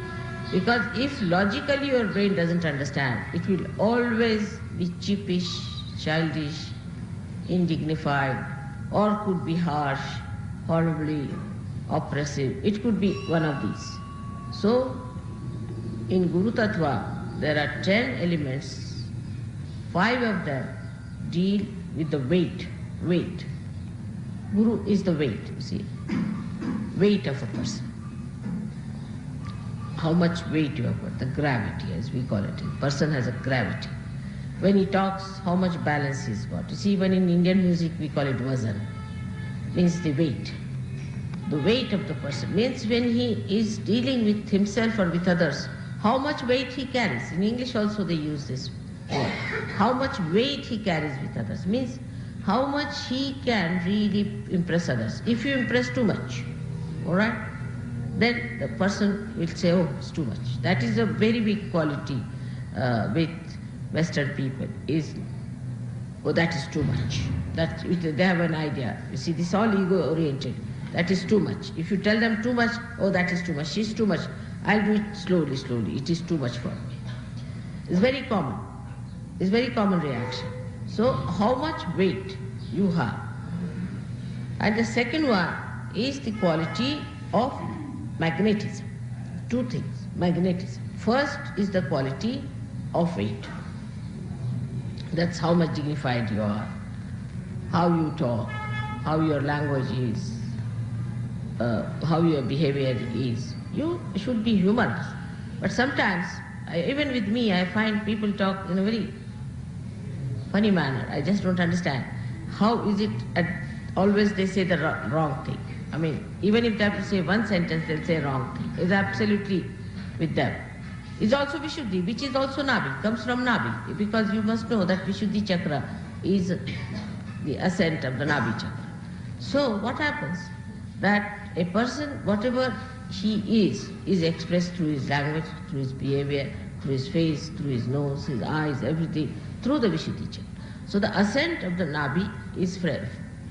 Because if logically your brain doesn't understand, it will always be cheapish, childish, indignified, or could be harsh, horribly oppressive. It could be one of these. So in Guru Tattva there are 10 elements. 5 of them deal with the weight. Guru is the weight, you see. Weight of a person. How much weight you have got, the gravity as we call it. A person has a gravity. When he talks, how much balance he's got. You see, even in Indian music we call it vazan. Means the weight. The weight of the person means when he is dealing with himself or with others, how much weight he carries. In English also they use this word. How much weight he carries with others means how much he can really impress others. If you impress too much, all right, then the person will say, oh, it's too much. That is a very big quality with Western people is, oh, that is too much. They have an idea. You see, this is all ego-oriented. That is too much. If you tell them too much, oh, that is too much, she's too much. I'll do it slowly. It is too much for me. It's very common. It's very common reaction. So how much weight you have. And the second one is the quality of magnetism. 2 things, magnetism. First is the quality of weight. That's how much dignified you are, how you talk, how your language is, how your behavior is. You should be humorous. But sometimes, even with me, I find people talk in a very funny manner. I just don't understand. How is it always they say the wrong thing? I mean, even if they have to say one sentence, they'll say wrong thing. It's absolutely with them. It's also Vishuddhi, which is also Nabi, comes from Nabi, because you must know that Vishuddhi chakra is the ascent of the Nabi chakra. So what happens? That a person, whatever he is expressed through his language, through his behavior, through his face, through his nose, his eyes, everything, through the Vishuddhi chakra. So the ascent of the Nabi is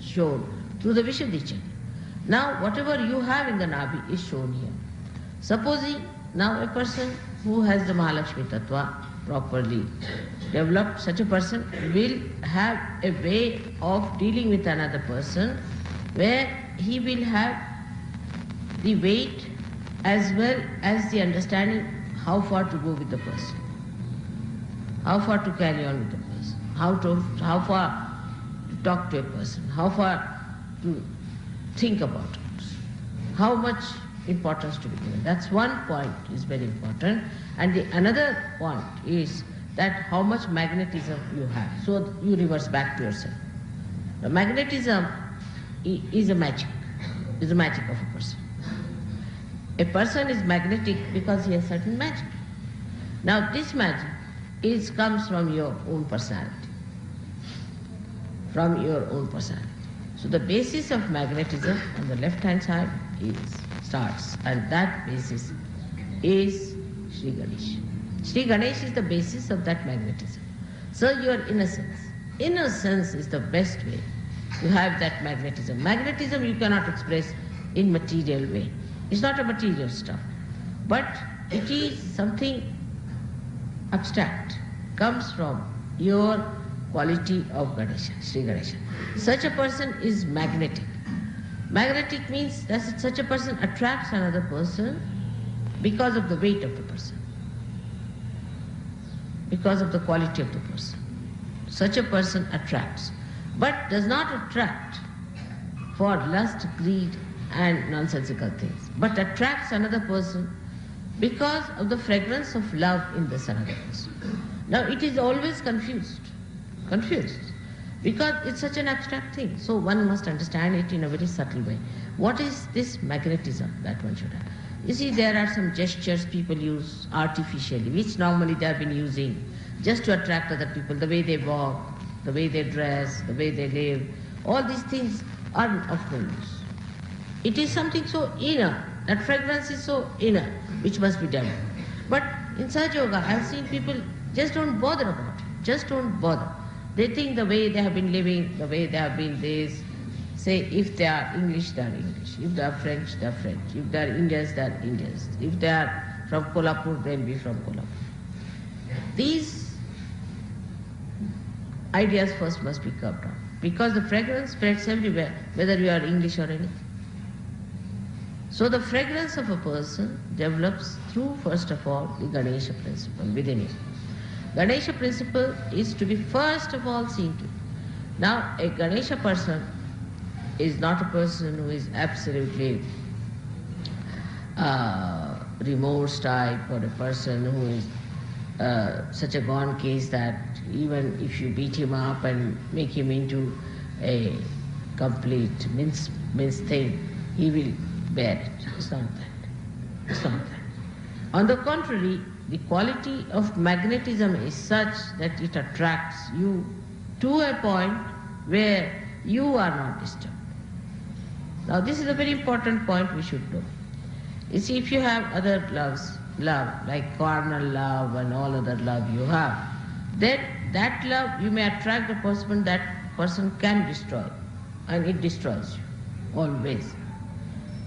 shown through the Vishuddhi chakra. Now whatever you have in the Nabi is shown here. Supposing now a person who has the Mahalakshmi Tattva properly developed, such a person will have a way of dealing with another person where he will have the weight as well as the understanding how far to go with the person, how far to carry on with the person, how far to talk to a person, how far to think about it, how much importance to be given. That's one point is very important. And the another point is that how much magnetism you have. So you reverse back to yourself. The magnetism is a magic of a person. A person is magnetic because he has certain magic. Now this magic comes from your own personality. From your own personality. So the basis of magnetism on the left hand side is starts, and that basis is Sri Ganesh. Sri Ganesh is the basis of that magnetism. So your innocence. Innocence is the best way to have that magnetism. Magnetism you cannot express in material way. It's not a material stuff. But it is something abstract, comes from your quality of Ganesha, Sri Ganesha. Such a person is magnetic. Magnetic means that such a person attracts another person because of the weight of the person, because of the quality of the person. Such a person attracts, but does not attract for lust, greed and nonsensical things, but attracts another person because of the fragrance of love in this another person. Now it is always confused, because it's such an abstract thing. So one must understand it in a very subtle way. What is this magnetism that one should have? You see, there are some gestures people use artificially, which normally they have been using just to attract other people, the way they walk, the way they dress, the way they live. All these things are of no use. It is something so inner, that fragrance is so inner, which must be done. But in Sahaj Yoga, I have seen people just don't bother about it, just don't bother. They think the way they have been living, the way they have been this, say if they are English, they are English. If they are French, they are French. If they are Indians, they are Indians. If they are from Kolhapur, they will be from Kolhapur. These ideas first must be curbed down, because the fragrance spreads everywhere, whether you are English or anything. So the fragrance of a person develops through, first of all, the Ganesha principle within it. Ganesha principle is to be first of all seen to. Now, a Ganesha person is not a person who is absolutely remorse type, or a person who is such a gone case that even if you beat him up and make him into a complete mince thing, he will bear it. It's not that. It's not that. On the contrary, the quality of magnetism is such that it attracts you to a point where you are not disturbed. Now this is a very important point we should know. You see, if you have other love, like carnal love and all other love you have, then that love you may attract a person that person can destroy, and it destroys you, always.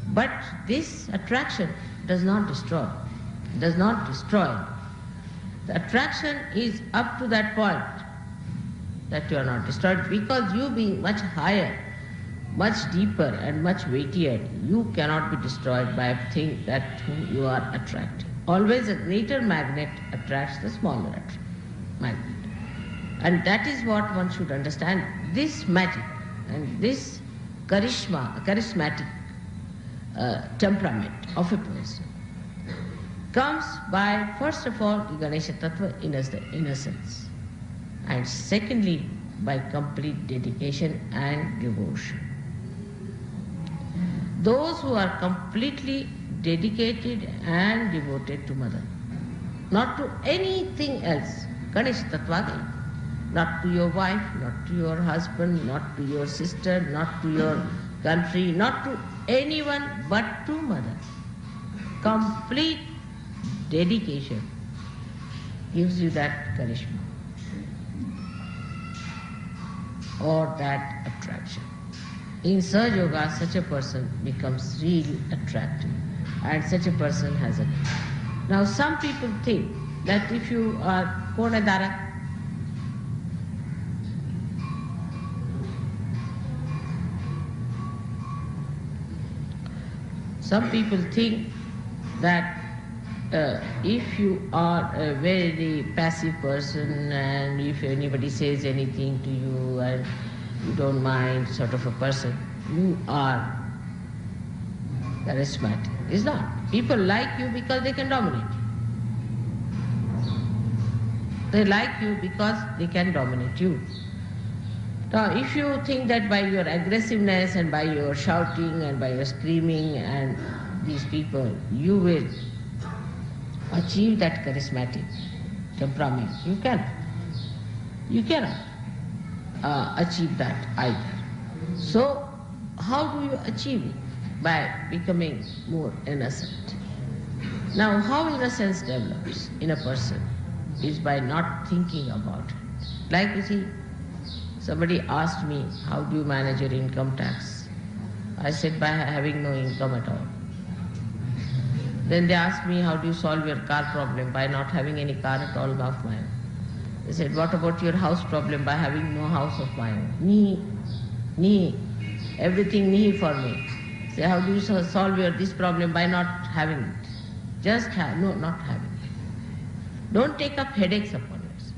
But this attraction does not destroy, does not destroy. The attraction is up to that point that you are not destroyed, because you being much higher, much deeper and much weightier, you cannot be destroyed by a thing that whom you are attracting. Always a greater magnet attracts the smaller magnet. And that is what one should understand. This magic and this charismatic temperament of a person comes by, first of all, the Ganesha Tattva, innocence, and secondly, by complete dedication and devotion. Those who are completely dedicated and devoted to Mother, not to anything else, Ganesha Tattva, not to your wife, not to your husband, not to your sister, not to your country, not to anyone but to Mother. Complete dedication gives you that charisma or that attraction. In Sahaj Yoga, such a person becomes really attractive, and such a person has a... Now some people think that if you are Konadara, some people think that if you are a very passive person, and if anybody says anything to you and you don't mind, sort of a person, you are charismatic. It's not. People like you because they can dominate you. They like you because they can dominate you. Now, if you think that by your aggressiveness and by your shouting and by your screaming and these people, you will achieve that charismatic temperament, you cannot. You cannot achieve that either. So, how do you achieve it? by becoming more innocent. Now, how innocence develops in a person is by not thinking about it. Like you see, somebody asked me, how do you manage your income tax? I said, by having no income at all. Then they asked me, how do you solve your car problem? By not having any car at all of my own. They said, what about your house problem? By having no house of my own. Nihi, everything nihi for me. Say, how do you solve this problem? By not having it. Just not having it. Don't take up headaches upon yourself.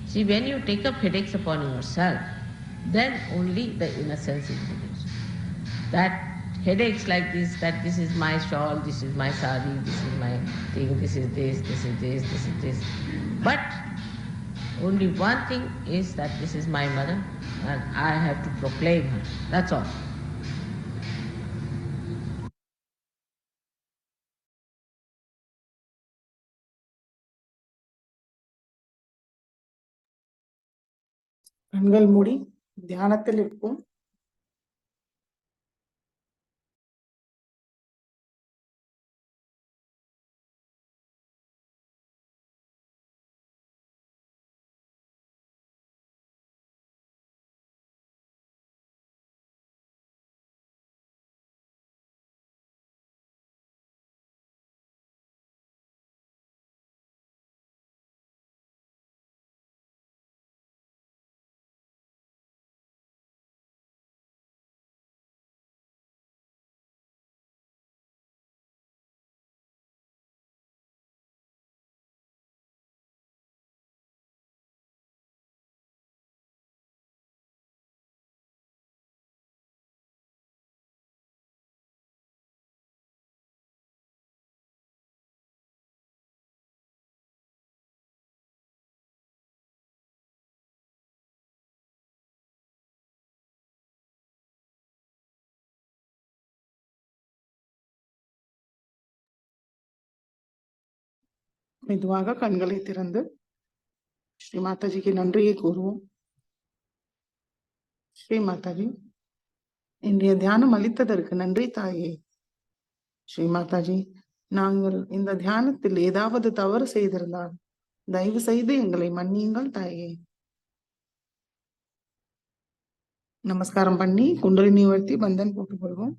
See, when you take up headaches upon yourself, then only the innocence is reduced. That headaches like this, that this is my shawl, this is my sari, this is my thing, this is this, this is this, this is this. But only one thing is that this is my mother and I have to proclaim her. That's all. கண்கள் மூடி தியானத்தில் இருப்போம். மெதுவாக கண்களை திறந்து ஸ்ரீ மாதாஜிக்கு நன்றியை கூறுவோம். ஸ்ரீ மாதாஜி, இன்றைய தியானம் அளித்ததற்கு நன்றி தாயே. ஸ்ரீ மாதாஜி, நாங்கள் இந்த தியானத்தில் ஏதாவது தவறு செய்திருந்தால் தயவு செய்து எங்களை மன்னியுங்கள் தாயே. நமஸ்காரம் பண்ணி குண்டலினி உயர்த்தி பந்தன் போட்டுக்கொள்வோம்.